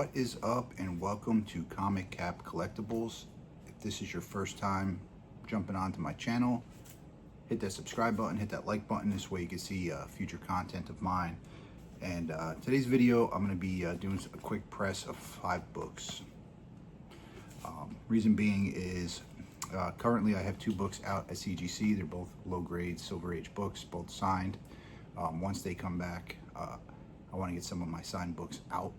What is up, and welcome to Comic Cap Collectibles. If this is your first time jumping onto my channel, hit that subscribe button, hit that like button. This way you can see future content of mine. And today's video, I'm going to be doing a quick press of 5 books. Reason being is currently I have 2 books out at CGC. They're both low grade Silver Age books, both signed. Once they come back, I want to get some of my signed books out.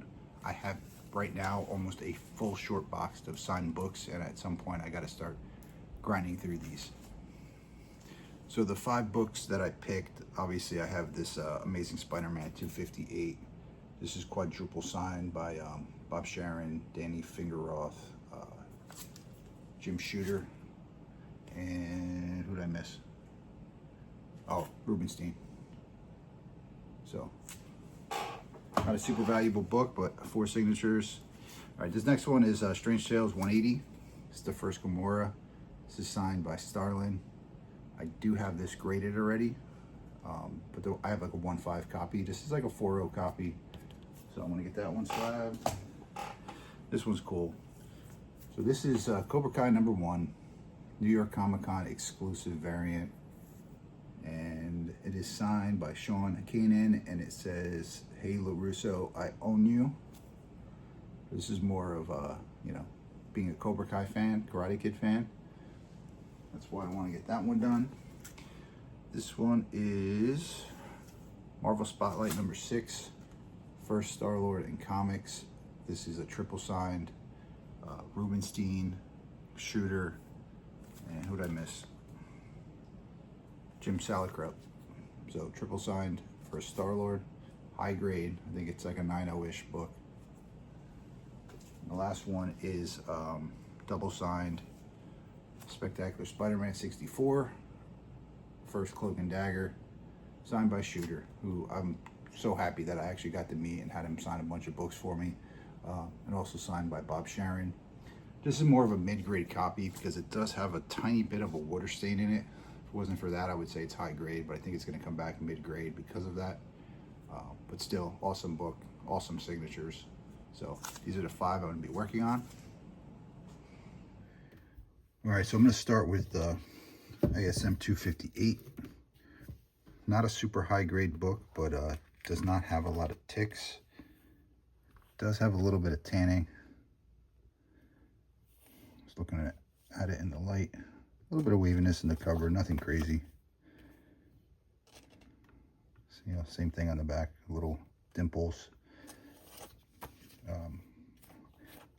I have right now almost a full short box of signed books, and at some point I got to start grinding through these. So the 5 books that I picked, obviously I have this Amazing Spider-Man 258. This is quadruple signed by Bob Sharon, Danny Fingeroth, Jim Shooter, and who did I miss? Oh, Rubinstein. So not a super valuable book, but 4 signatures. All right, this next one is Strange Tales 180. It's the first Gamora. This is signed by StarLord. I do have this graded already, but I have like a 1.5 copy. This is like a 4.0 copy, so I'm gonna get that one slabbed. This one's cool. So this is Cobra Kai #1, New York Comic Con exclusive variant. And it is signed by Sean Kanan, and it says, "Hey LaRusso, I own you." This is more of a, being a Cobra Kai fan, Karate Kid fan. That's why I want to get that one done. This one is Marvel Spotlight #6, first StarLord in comics. This is a triple signed Rubinstein, Shooter, and who did I miss? Jim Salicrup. So triple signed for StarLord, high grade. I think it's like a 9.0-ish book. And the last one is double signed Spectacular Spider-Man 64, first Cloak and Dagger, signed by Shooter, who I'm so happy that I actually got to meet and had him sign a bunch of books for me, and also signed by Bob Sharon. This is more of a mid-grade copy because it does have a tiny bit of a water stain in it. If it wasn't for that, I would say it's high grade, but I think it's going to come back mid-grade because of that. But still, awesome book, awesome signatures. So these are the 5 I'm going to be working on. All right, so I'm going to start with the ASM 258. Not a super high grade book, but does not have a lot of ticks. Does have a little bit of tanning. Just looking at it in the light. A little bit of waviness in the cover, nothing crazy. So, same thing on the back, little dimples.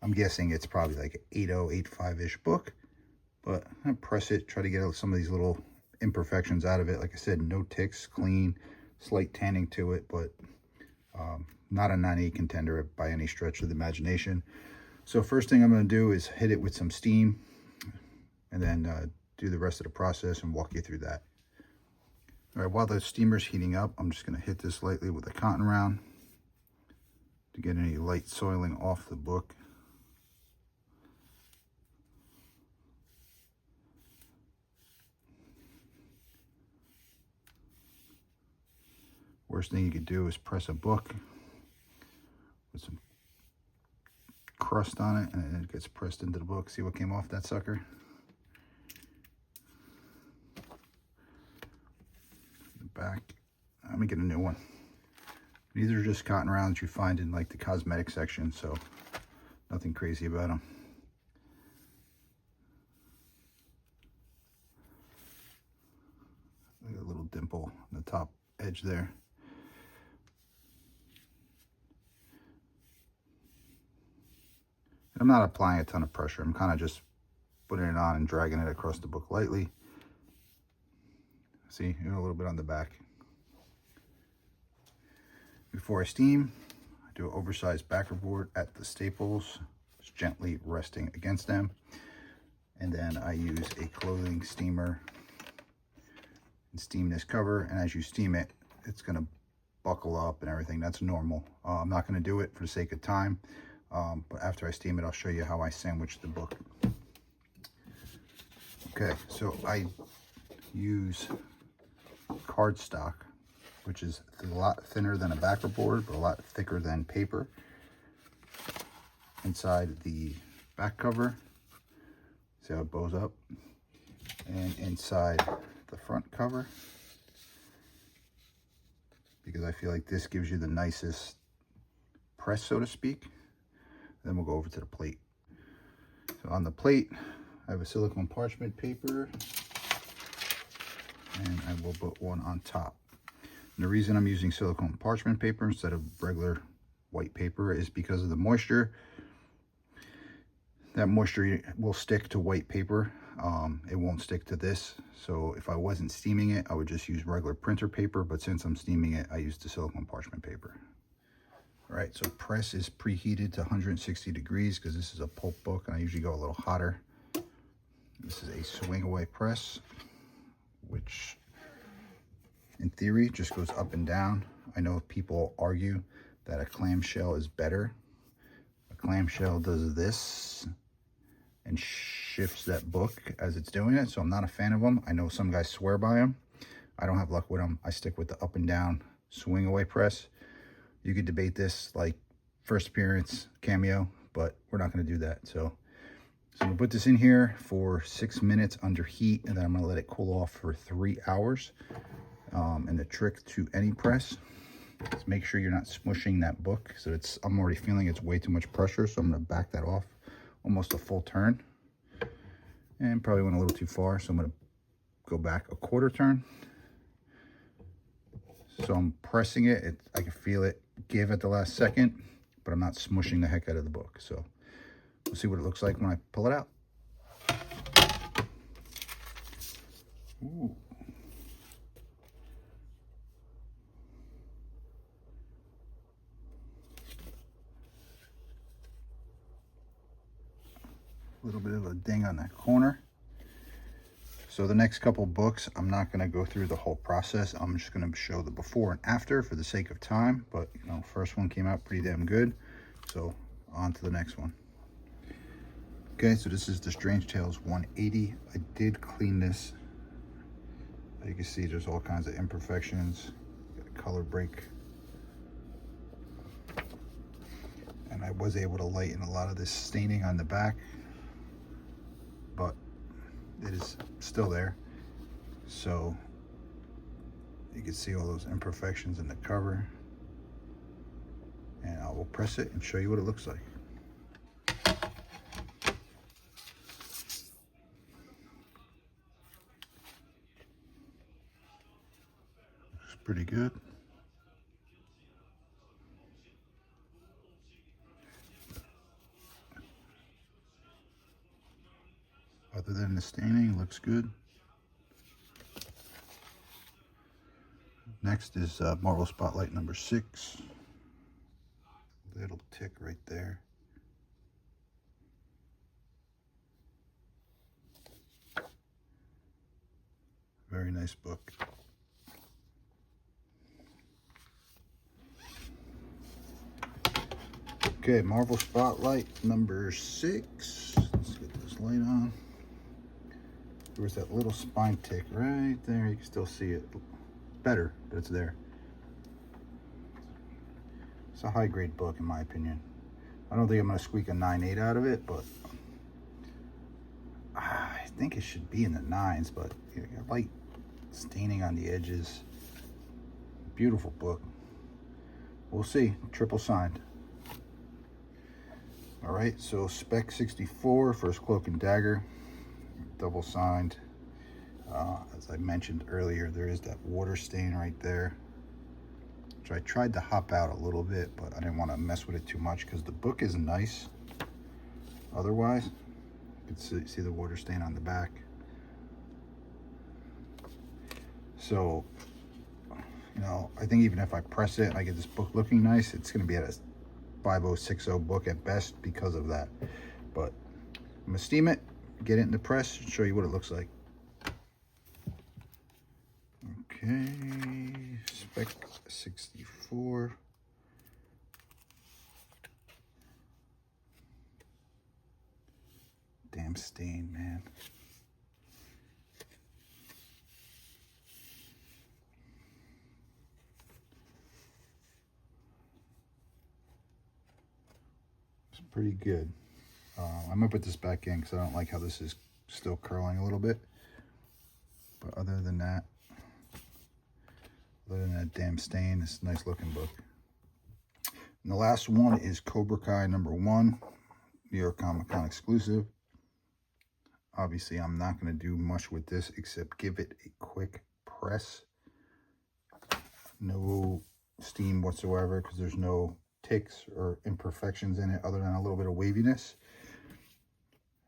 I'm guessing it's probably like an 8.0, 8.5-ish book, but I press it, try to get some of these little imperfections out of it. Like I said, no ticks, clean, slight tanning to it, but not a 9.8 contender by any stretch of the imagination. So first thing I'm going to do is hit it with some steam, and then do the rest of the process and walk you through that. All right, while the steamer's heating up, I'm just going to hit this lightly with a cotton round to get any light soiling off the book. Worst thing you could do is press a book with some crust on it, and it gets pressed into the book. See what came off that sucker? Back. Let me get a new one. These are just cotton rounds you find in like the cosmetic section, so nothing crazy about them. Look at a little dimple on the top edge there. I'm not applying a ton of pressure. I'm kind of just putting it on and dragging it across the book lightly. See, a little bit on the back. Before I steam, I do an oversized backer board at the staples, just gently resting against them. And then I use a clothing steamer and steam this cover. And as you steam it, it's going to buckle up and everything. That's normal. I'm not going to do it for the sake of time. But after I steam it, I'll show you how I sandwich the book. Okay, so I use cardstock, which is a lot thinner than a backer board, but a lot thicker than paper. inside the back cover. See how it bows up? And inside the front cover, because I feel like this gives you the nicest press, so to speak. Then we'll go over to the plate. So on the plate, I have a silicone parchment paper, and I will put one on top. And the reason I'm using silicone parchment paper instead of regular white paper is because of the moisture. That moisture will stick to white paper. It won't stick to this. So if I wasn't steaming it, I would just use regular printer paper. But since I'm steaming it, I use the silicone parchment paper. All right, so press is preheated to 160 degrees because this is a pulp book and I usually go a little hotter. This is a swing away press, which in theory just goes up and down. I know people argue that a clamshell is better. A clamshell does this and shifts that book as it's doing it, so I'm not a fan of them. I know some guys swear by them. I don't have luck with them. I stick with the up and down swing away press. You could debate this like first appearance, cameo, but we're not going to do that. So I'm going to put this in here for 6 minutes under heat, and then I'm going to let it cool off for 3 hours. And the trick to any press is make sure you're not smushing that book. So I'm already feeling it's way too much pressure, so I'm going to back that off almost a full turn. And probably went a little too far, so I'm going to go back a quarter turn. So I'm pressing it. I can feel it give at the last second, but I'm not smushing the heck out of the book. So we'll see what it looks like when I pull it out. Ooh. A little bit of a ding on that corner. So the next couple books, I'm not going to go through the whole process. I'm just going to show the before and after for the sake of time. But, you know, first one came out pretty damn good. So on to the next one. Okay, so this is the Strange Tales 180. I did clean this. You can see there's all kinds of imperfections. Got a color break. And I was able to lighten a lot of this staining on the back, but it is still there. So you can see all those imperfections in the cover, and I will press it and show you what it looks like. Looks pretty good. Other than the staining, looks good. Next is Marvel Spotlight number 6. Little tick right there. Very nice book. Okay, Marvel Spotlight number 6. Let's get this light on. There was that little spine tick right there. You can still see it better, but it's there. It's a high grade book in my opinion. I don't think I'm going to squeak a 9.8 out of it, but I think it should be in the 9s, but you got light staining on the edges. Beautiful book. We'll see. Triple signed. All right, so Spec 64, First Cloak and Dagger. Double signed. As I mentioned earlier, there is that water stain right there, which I tried to hop out a little bit, but I didn't want to mess with it too much because the book is nice. Otherwise, you can see the water stain on the back. So, you know, I think even if I press it and I get this book looking nice, it's going to be at a 5060 book at best because of that. But I'm going to steam it, get it in the press, and show you what it looks like. Okay, Spec 64. Damn stain, man. This pretty good. I'm gonna put this back in because I don't like how this is still curling a little bit. But other than that damn stain, it's a nice looking book. And the last one is Cobra Kai #1, New York Comic Con exclusive. Obviously, I'm not going to do much with this except give it a quick press. No steam whatsoever because there's no ticks or imperfections in it other than a little bit of waviness.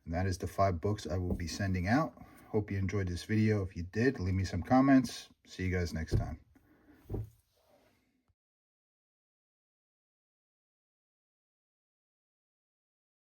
And that is the 5 books I will be sending out. Hope you enjoyed this video. If you did, leave me some comments. See you guys next time.